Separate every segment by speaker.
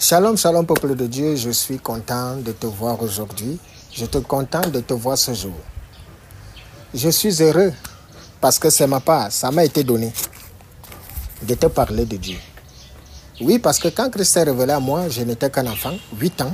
Speaker 1: Shalom, shalom, peuple de Dieu. Je suis content de te voir aujourd'hui. Je suis content de te voir ce jour. Je suis heureux parce que c'est ma part, ça m'a été donné de te parler de Dieu. Oui, parce que quand Christ s'est révélé à moi, je n'étais qu'un enfant, 8 ans.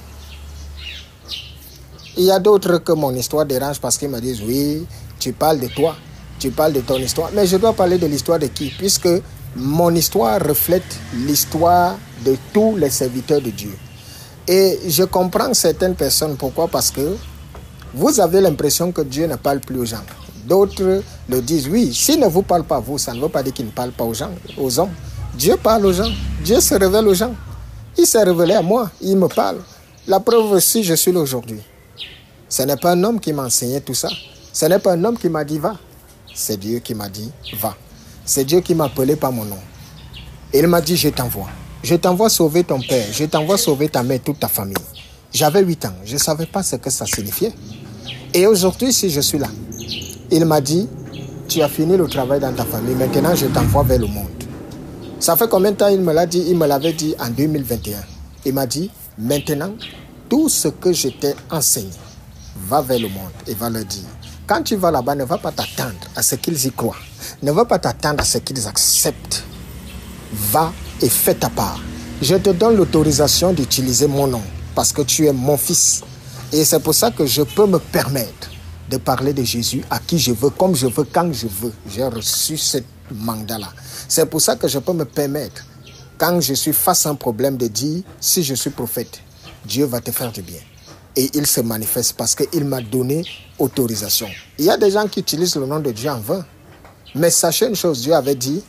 Speaker 1: Il y a d'autres que mon histoire dérange parce qu'ils me disent, oui, tu parles de toi, tu parles de ton histoire. Mais je dois parler de l'histoire de qui? Puisque mon histoire reflète l'histoire de tous les serviteurs de Dieu. Et je comprends certaines personnes. Pourquoi? Parce que vous avez l'impression que Dieu ne parle plus aux gens. D'autres le disent, oui, s'il ne vous parle pas vous, ça ne veut pas dire qu'il ne parle pas aux gens, aux hommes. Dieu parle aux gens, Dieu se révèle aux gens. Il s'est révélé à moi, il me parle. La preuve aussi, je suis là aujourd'hui. Ce n'est pas un homme qui m'a enseigné tout ça. Ce n'est pas un homme qui m'a dit va. C'est Dieu qui m'a dit va. C'est Dieu qui m'a appelé par mon nom. Et il m'a dit je t'envoie. Je t'envoie sauver ton père. Je t'envoie sauver ta mère, toute ta famille. J'avais 8 ans. Je ne savais pas ce que ça signifiait. Et aujourd'hui, si je suis là, il m'a dit tu as fini le travail dans ta famille. Maintenant, je t'envoie vers le monde. Ça fait combien de temps il me l'a dit? Il me l'avait dit en 2021. Il m'a dit maintenant, tout ce que je t'ai enseigné, va vers le monde et va leur dire. Quand tu vas là-bas, ne va pas t'attendre à ce qu'ils y croient. Ne va pas t'attendre à ce qu'ils acceptent. Va et fais ta part. Je te donne l'autorisation d'utiliser mon nom parce que tu es mon fils. Et c'est pour ça que je peux me permettre de parler de Jésus à qui je veux, comme je veux, quand je veux. J'ai reçu ce mandat-là. C'est pour ça que je peux me permettre, quand je suis face à un problème, de dire, si je suis prophète, Dieu va te faire du bien. Et il se manifeste parce qu'il m'a donné autorisation. Il y a des gens qui utilisent le nom de Dieu en vain. Mais sachez une chose, Dieu avait dit,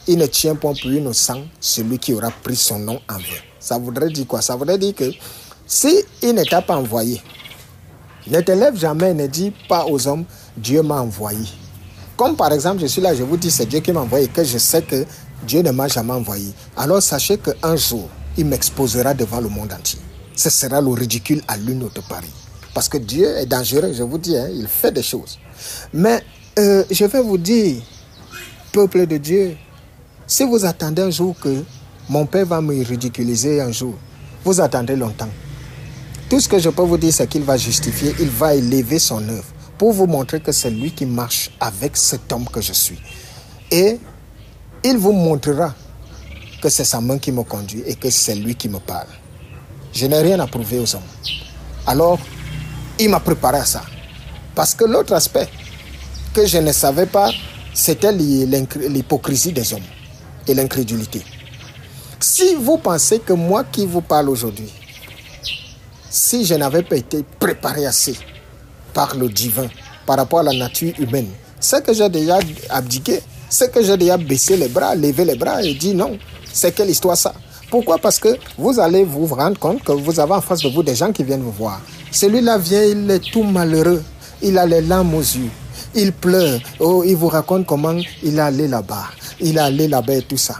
Speaker 1: il ne tient point pour innocent celui qui aura pris son nom en vain. Ça voudrait dire quoi? Ça voudrait dire que si il ne t'a pas envoyé, ne te lève jamais, ne dis pas aux hommes, Dieu m'a envoyé. Comme par exemple, je suis là, je vous dis, c'est Dieu qui m'a envoyé, que je sais que Dieu ne m'a jamais envoyé. Alors sachez qu'un jour, il m'exposera devant le monde entier. Ce sera le ridicule à l'une autre pareille. Parce que Dieu est dangereux, je vous dis, hein, il fait des choses. Mais je vais vous dire, peuple de Dieu, si vous attendez un jour que mon père va me ridiculiser un jour, vous attendez longtemps. Tout ce que je peux vous dire, c'est qu'il va justifier, il va élever son œuvre pour vous montrer que c'est lui qui marche avec cet homme que je suis. Et il vous montrera que c'est sa main qui me conduit et que c'est lui qui me parle. Je n'ai rien à prouver aux hommes. Alors, il m'a préparé à ça. Parce que l'autre aspect que je ne savais pas, c'était l'hypocrisie des hommes et l'incrédulité. Si vous pensez que moi qui vous parle aujourd'hui, si je n'avais pas été préparé assez par le divin, par rapport à la nature humaine, c'est que j'ai déjà abdiqué, c'est que j'ai déjà baissé les bras, levé les bras et dit non, c'est quelle histoire ça? Pourquoi? Parce que vous allez vous rendre compte que vous avez en face de vous des gens qui viennent vous voir. Celui-là vient, il est tout malheureux. Il a les larmes aux yeux. Il pleure. Oh, il vous raconte comment il est allé là-bas. Il est allé là-bas et tout ça.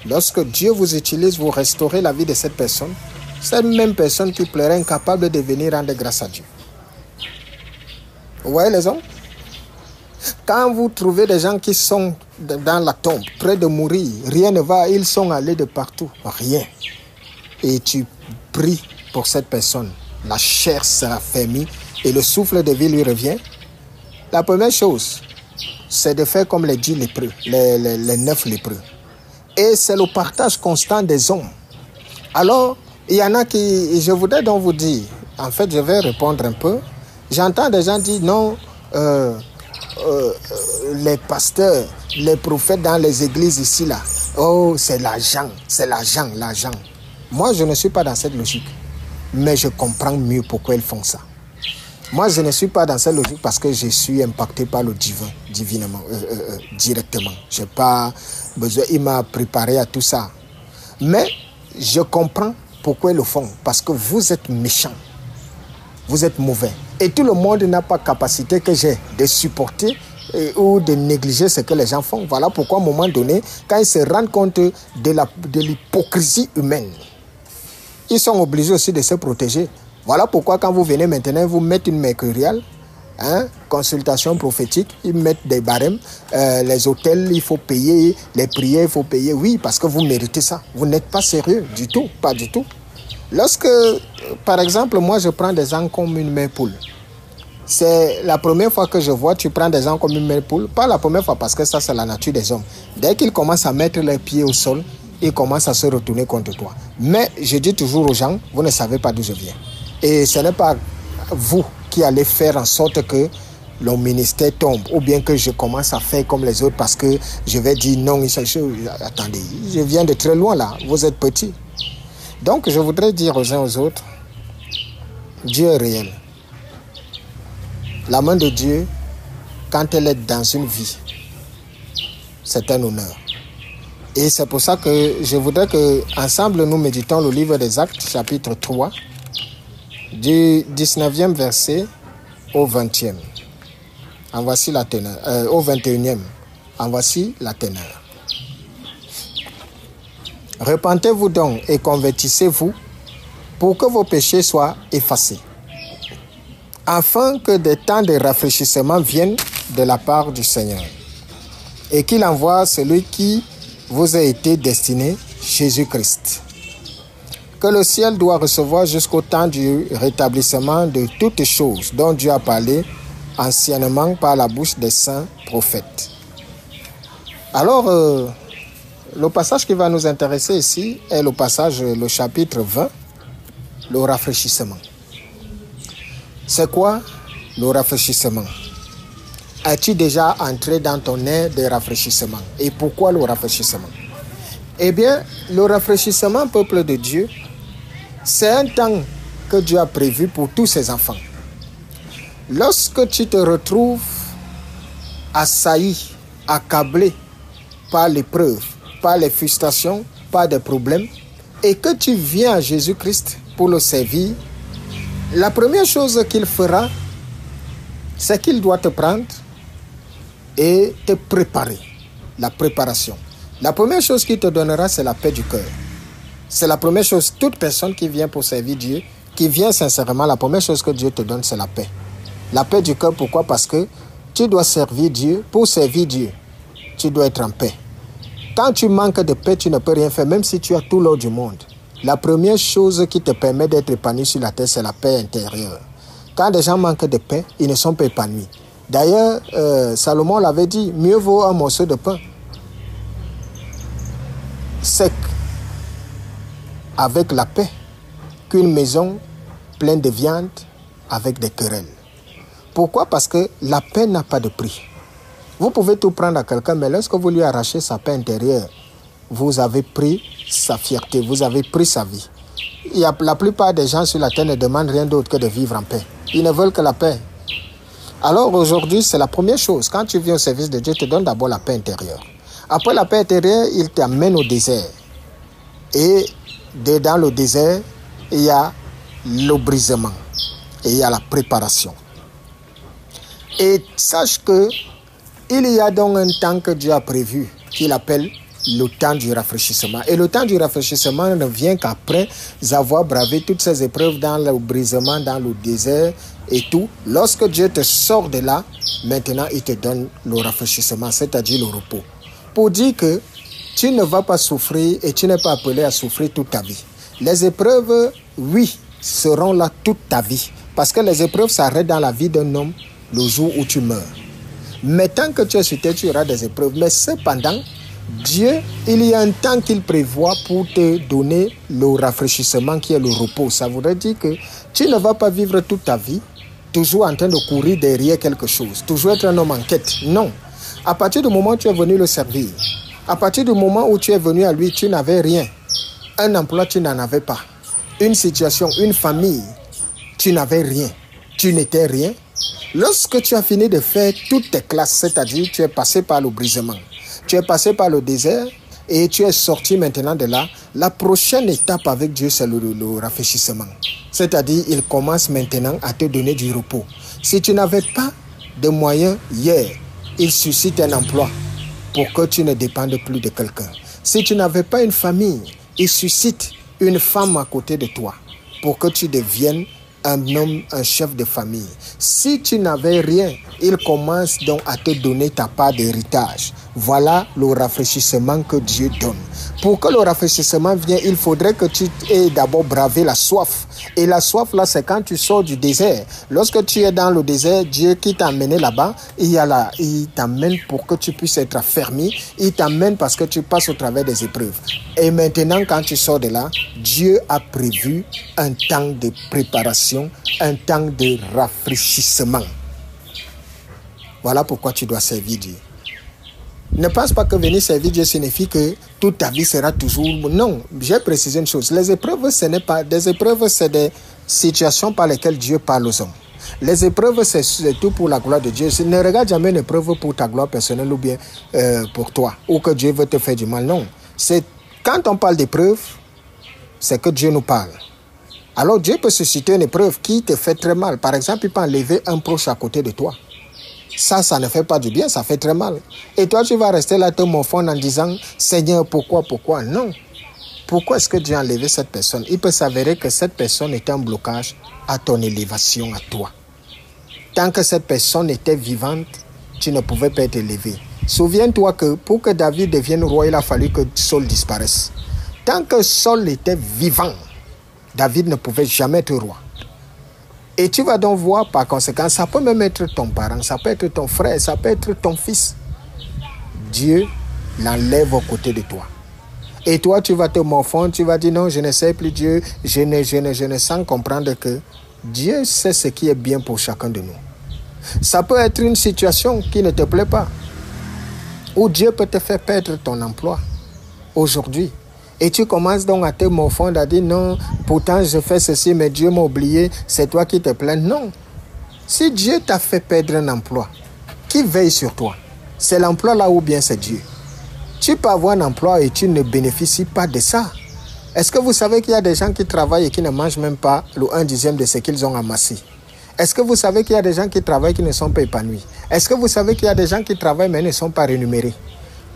Speaker 1: Lorsque Dieu vous utilise, vous restaurez la vie de cette personne. Cette même personne qui pleurait incapable de venir rendre grâce à Dieu. Vous voyez les hommes? Quand vous trouvez des gens qui sont dans la tombe, près de mourir, rien ne va, ils sont allés de partout, rien. Et tu pries pour cette personne, la chair sera fermée et le souffle de vie lui revient. La première chose, c'est de faire comme les 10 lépreux, les 9 lépreux. Et c'est le partage constant des hommes. Alors, il y en a qui, je voudrais donc vous dire, en fait, je vais répondre un peu. J'entends des gens dire non, les pasteurs, les prophètes dans les églises ici, là, oh, c'est l'argent. Moi, je ne suis pas dans cette logique, mais je comprends mieux pourquoi ils font ça. Moi, je ne suis pas dans cette logique parce que je suis impacté par le divin, directement. Je n'ai pas besoin, il m'a préparé à tout ça. Mais je comprends pourquoi ils le font, parce que vous êtes méchants, vous êtes mauvais. Et tout le monde n'a pas capacité que j'ai de supporter ou de négliger ce que les gens font. Voilà pourquoi à un moment donné, quand ils se rendent compte de l'hypocrisie humaine, ils sont obligés aussi de se protéger. Voilà pourquoi quand vous venez maintenant, vous mettez une mercuriale Hein, consultation prophétique, ils mettent des barèmes, les hôtels, il faut payer, les prières, il faut payer. Oui, parce que vous méritez ça. Vous n'êtes pas sérieux du tout, pas du tout. Lorsque, par exemple, moi, je prends des gens comme une mère poule. C'est la première fois que je vois, tu prends des gens comme une mère poule. Pas la première fois, parce que ça, c'est la nature des hommes. Dès qu'ils commencent à mettre les pieds au sol, ils commencent à se retourner contre toi. Mais je dis toujours aux gens, vous ne savez pas d'où je viens. Et ce n'est pas vous qui allez faire en sorte que le ministère tombe, ou bien que je commence à faire comme les autres parce que je vais dire non, attendez, je viens de très loin là, vous êtes petits. Donc je voudrais dire aux uns aux autres, Dieu est réel. La main de Dieu, quand elle est dans une vie, c'est un honneur. Et c'est pour ça que je voudrais que ensemble nous méditons le livre des Actes, chapitre 3, du 19e verset au 20e. En voici la teneur. Au 21e. En voici la teneur. Repentez-vous donc et convertissez-vous pour que vos péchés soient effacés, afin que des temps de rafraîchissement viennent de la part du Seigneur, et qu'il envoie celui qui vous a été destiné, Jésus-Christ, que le ciel doit recevoir jusqu'au temps du rétablissement de toutes choses dont Dieu a parlé anciennement par la bouche des saints prophètes. Alors, le passage qui va nous intéresser ici est le passage, le chapitre 20, le rafraîchissement. C'est quoi le rafraîchissement? Es-tu déjà entré dans ton air de rafraîchissement? Et pourquoi le rafraîchissement? Eh bien, le rafraîchissement, peuple de Dieu, c'est un temps que Dieu a prévu pour tous ses enfants. Lorsque tu te retrouves assailli, accablé par l'épreuve, par les frustrations, par des problèmes, et que tu viens à Jésus-Christ pour le servir, la première chose qu'il fera, c'est qu'il doit te prendre et te préparer. La préparation. La première chose qu'il te donnera, c'est la paix du cœur. C'est la première chose. Toute personne qui vient pour servir Dieu, qui vient sincèrement, la première chose que Dieu te donne, c'est la paix. La paix du cœur, pourquoi? Parce que tu dois servir Dieu. Pour servir Dieu, tu dois être en paix. Quand tu manques de paix, tu ne peux rien faire, même si tu as tout l'or du monde. La première chose qui te permet d'être épanoui sur la terre, c'est la paix intérieure. Quand des gens manquent de paix, ils ne sont pas épanouis. D'ailleurs, Salomon l'avait dit, mieux vaut un morceau de pain sec avec la paix qu'une maison pleine de viande avec des querelles. Pourquoi? Parce que la paix n'a pas de prix. Vous pouvez tout prendre à quelqu'un, mais lorsque vous lui arrachez sa paix intérieure, vous avez pris sa fierté, vous avez pris sa vie. La plupart des gens sur la terre ne demandent rien d'autre que de vivre en paix. Ils ne veulent que la paix. Alors aujourd'hui, c'est la première chose. Quand tu viens au service de Dieu, il te donne d'abord la paix intérieure. Après la paix intérieure, il t'amène au désert. Et dans le désert, il y a le brisement. Et il y a la préparation. Et sache que il y a donc un temps que Dieu a prévu, qu'il appelle le temps du rafraîchissement. Et le temps du rafraîchissement ne vient qu'après avoir bravé toutes ces épreuves dans le brisement, dans le désert et tout. Lorsque Dieu te sort de là, maintenant il te donne le rafraîchissement, c'est-à-dire le repos. Pour dire que tu ne vas pas souffrir et tu n'es pas appelé à souffrir toute ta vie. Les épreuves, oui, seront là toute ta vie. Parce que les épreuves s'arrêtent dans la vie d'un homme le jour où tu meurs. Mais tant que tu es sur terre, tu auras des épreuves. Mais cependant, Dieu, il y a un temps qu'il prévoit pour te donner le rafraîchissement qui est le repos. Ça voudrait dire que tu ne vas pas vivre toute ta vie toujours en train de courir derrière quelque chose, toujours être un homme en quête. Non. À partir du moment où tu es venu le servir, à partir du moment où tu es venu à lui, tu n'avais rien. Un emploi, tu n'en avais pas. Une situation, une famille, tu n'avais rien. Tu n'étais rien. Lorsque tu as fini de faire toutes tes classes, c'est-à-dire tu es passé par le brisement, tu es passé par le désert et tu es sorti maintenant de là, la prochaine étape avec Dieu, c'est le rafraîchissement. C'est-à-dire, il commence maintenant à te donner du repos. Si tu n'avais pas de moyens hier, il suscite un emploi pour que tu ne dépendes plus de quelqu'un. Si tu n'avais pas une famille, il suscite une femme à côté de toi pour que tu deviennes un homme, un chef de famille. Si tu n'avais rien, il commence donc à te donner ta part d'héritage. Voilà le rafraîchissement que Dieu donne. Pour que le rafraîchissement vienne, il faudrait que tu aies d'abord bravé la soif. Et la soif, là, c'est quand tu sors du désert. Lorsque tu es dans le désert, Dieu qui t'a amené là-bas, il t'amène pour que tu puisses être affermi. Il t'amène parce que tu passes au travers des épreuves. Et maintenant, quand tu sors de là, Dieu a prévu un temps de préparation, un temps de rafraîchissement. Voilà pourquoi tu dois servir Dieu. Ne pense pas que venir servir Dieu signifie que toute ta vie sera toujours... Non, j'ai précisé une chose. Les épreuves, ce n'est pas... Des épreuves, c'est des situations par lesquelles Dieu parle aux hommes. Les épreuves, c'est tout pour la gloire de Dieu. Ne regarde jamais une épreuve pour ta gloire personnelle ou bien pour toi. Ou que Dieu veut te faire du mal. Non. C'est quand on parle d'épreuve, c'est que Dieu nous parle. Alors Dieu peut susciter une épreuve qui te fait très mal. Par exemple, il peut enlever un proche à côté de toi. Ça ne fait pas du bien, ça fait très mal. Et toi, tu vas rester là te morfondre en disant, Seigneur, pourquoi? Non. Pourquoi est-ce que Dieu a enlevé cette personne? Il peut s'avérer que cette personne est un blocage à ton élévation, à toi. Tant que cette personne était vivante, tu ne pouvais pas être élevé. Souviens-toi que pour que David devienne roi, il a fallu que Saul disparaisse. Tant que Saul était vivant, David ne pouvait jamais être roi. Et tu vas donc voir par conséquent, ça peut même être ton parent, ça peut être ton frère, ça peut être ton fils. Dieu l'enlève aux côtés de toi. Et toi, tu vas te morfondre, tu vas dire non, je ne sais plus Dieu, je ne sans comprendre que Dieu sait ce qui est bien pour chacun de nous. Ça peut être une situation qui ne te plaît pas, où Dieu peut te faire perdre ton emploi aujourd'hui. Et tu commences donc à te morfondre, à dire non, pourtant je fais ceci, mais Dieu m'a oublié, c'est toi qui te plains. Non. Si Dieu t'a fait perdre un emploi, qui veille sur toi? C'est l'emploi là ou bien c'est Dieu? Tu peux avoir un emploi et tu ne bénéficies pas de ça. Est-ce que vous savez qu'il y a des gens qui travaillent et qui ne mangent même pas le 1/10 de ce qu'ils ont amassé? Est-ce que vous savez qu'il y a des gens qui travaillent qui ne sont pas épanouis? Est-ce que vous savez qu'il y a des gens qui travaillent mais ne sont pas rémunérés?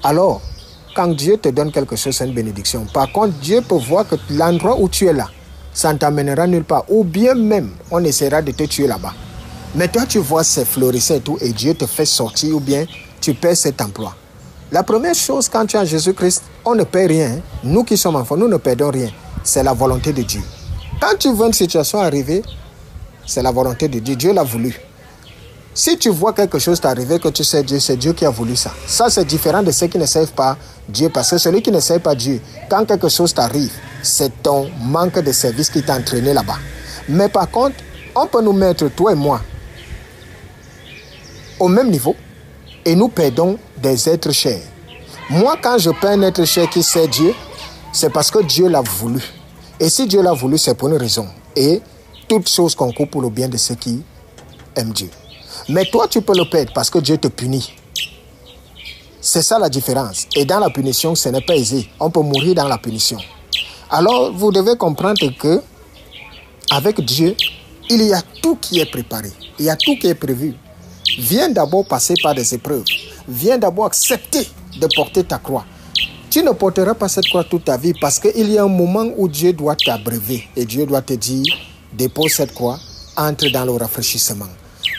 Speaker 1: Alors, quand Dieu te donne quelque chose, c'est une bénédiction. Par contre, Dieu peut voir que l'endroit où tu es là, ça ne t'amènera nulle part. Ou bien même, on essaiera de te tuer là-bas. Mais toi, tu vois, c'est florissant et tout, et Dieu te fait sortir, ou bien tu perds cet emploi. La première chose, quand tu es en Jésus-Christ, on ne perd rien. Nous qui sommes enfants, nous ne perdons rien. C'est la volonté de Dieu. Quand tu vois une situation arriver, c'est la volonté de Dieu. Dieu l'a voulu. Si tu vois quelque chose t'arriver, que tu sais Dieu, c'est Dieu qui a voulu ça. Ça, c'est différent de ceux qui ne savent pas Dieu. Parce que celui qui ne sait pas Dieu, quand quelque chose t'arrive, c'est ton manque de service qui t'a entraîné là-bas. Mais par contre, on peut nous mettre, toi et moi, au même niveau et nous perdons des êtres chers. Moi, quand je perds un être cher qui sait Dieu, c'est parce que Dieu l'a voulu. Et si Dieu l'a voulu, c'est pour une raison. Et toute chose concourt pour le bien de ceux qui aiment Dieu. Mais toi, tu peux le perdre parce que Dieu te punit. C'est ça la différence. Et dans la punition, ce n'est pas aisé. On peut mourir dans la punition. Alors, vous devez comprendre que avec Dieu, il y a tout qui est préparé. Il y a tout qui est prévu. Viens d'abord passer par des épreuves. Viens d'abord accepter de porter ta croix. Tu ne porteras pas cette croix toute ta vie parce qu'il y a un moment où Dieu doit t'abreuver. Et Dieu doit te dire, dépose cette croix, entre dans le rafraîchissement.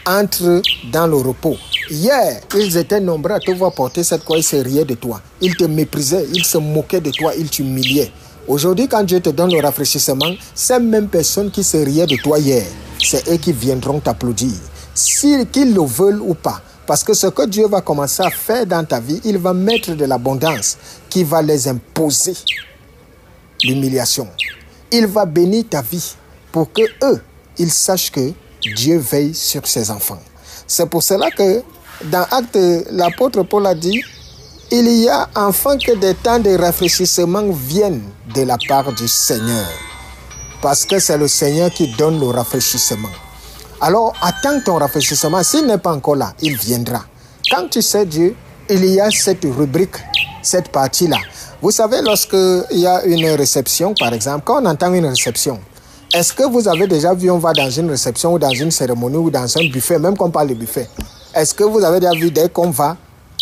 Speaker 1: Entre dans le repos. Hier, ils étaient nombreux à te voir porter cette croix, ils se riaient de toi. Ils te méprisaient, ils se moquaient de toi, ils t'humiliaient. Aujourd'hui, quand Dieu te donne le rafraîchissement, ces mêmes personnes qui se riaient de toi hier, c'est eux qui viendront t'applaudir. Qu'ils le veulent ou pas. Parce que ce que Dieu va commencer à faire dans ta vie, il va mettre de l'abondance qui va les imposer l'humiliation. Il va bénir ta vie pour que eux, ils sachent que Dieu veille sur ses enfants. C'est pour cela que dans Actes, l'apôtre Paul a dit, il y a enfin que des temps de rafraîchissement viennent de la part du Seigneur. Parce que c'est le Seigneur qui donne le rafraîchissement. Alors, attends ton rafraîchissement. S'il n'est pas encore là, il viendra. Quand tu sais Dieu, il y a cette rubrique, cette partie-là. Vous savez, lorsqu'il y a une réception, par exemple, quand on entend une réception, est-ce que vous avez déjà vu, on va dans une réception ou dans une cérémonie ou dans un buffet, même qu'on parle de buffet. Est-ce que vous avez déjà vu, dès qu'on va,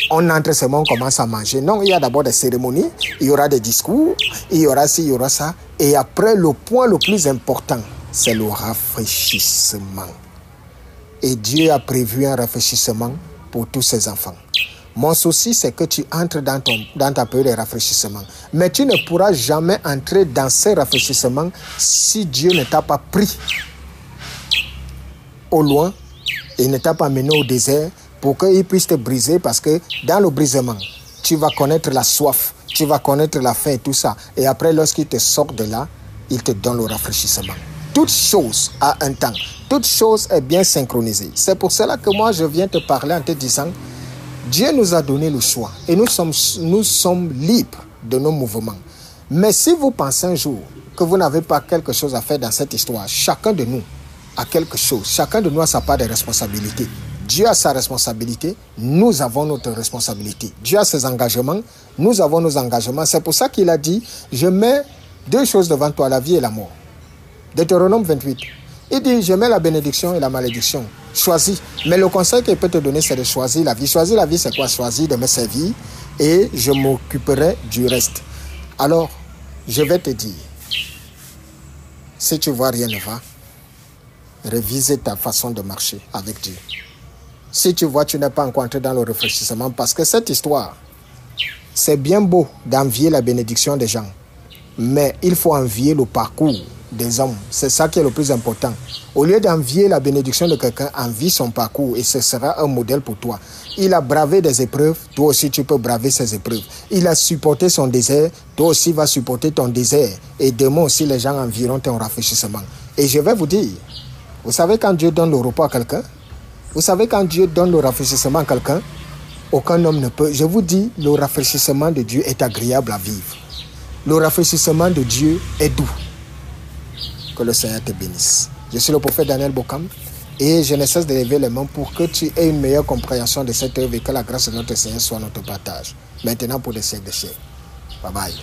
Speaker 1: on entre seulement, on commence à manger? Non, il y a d'abord des cérémonies, il y aura des discours, il y aura ci, il y aura ça. Et après, le point le plus important, c'est le rafraîchissement. Et Dieu a prévu un rafraîchissement pour tous ses enfants. Mon souci, c'est que tu entres dans ta période de rafraîchissement. Mais tu ne pourras jamais entrer dans ce rafraîchissement si Dieu ne t'a pas pris au loin et ne t'a pas mené au désert pour qu'il puisse te briser, parce que dans le brisement, tu vas connaître la soif, tu vas connaître la faim et tout ça. Et après, lorsqu'il te sort de là, il te donne le rafraîchissement. Toute chose a un temps. Toute chose est bien synchronisée. C'est pour cela que moi, je viens te parler en te disant, Dieu nous a donné le choix et nous sommes libres de nos mouvements. Mais si vous pensez un jour que vous n'avez pas quelque chose à faire dans cette histoire, chacun de nous a quelque chose. Chacun de nous a sa part de responsabilité. Dieu a sa responsabilité, nous avons notre responsabilité. Dieu a ses engagements, nous avons nos engagements. C'est pour ça qu'il a dit, je mets deux choses devant toi, la vie et la mort. Deutéronome 28. Il dit, je mets la bénédiction et la malédiction. Choisis. Mais le conseil qu'il peut te donner, c'est de choisir la vie. Choisir la vie, c'est quoi? Choisir de me servir et je m'occuperai du reste. Alors, je vais te dire, si tu vois rien ne va, révise ta façon de marcher avec Dieu. Si tu vois, tu n'es pas encore entré dans le réfléchissement, parce que cette histoire, c'est bien beau d'envier la bénédiction des gens, mais il faut envier le parcours des hommes. C'est ça qui est le plus important. Au lieu d'envier la bénédiction de quelqu'un, envie son parcours et ce sera un modèle pour toi. Il a bravé des épreuves, toi aussi tu peux braver ces épreuves. Il a supporté son désert, toi aussi vas supporter ton désert. Et demain aussi les gens environnent ton rafraîchissement. Et je vais vous dire, vous savez quand Dieu donne le repos à quelqu'un, vous savez quand Dieu donne le rafraîchissement à quelqu'un, aucun homme ne peut. Je vous dis, le rafraîchissement de Dieu est agréable à vivre. Le rafraîchissement de Dieu est doux. Que le Seigneur te bénisse. Je suis le prophète Daniel Bokam et je ne cesse de lever les mains pour que tu aies une meilleure compréhension de cette œuvre et que la grâce de notre Seigneur soit notre partage. Maintenant pour des siècles de siècles. Bye bye.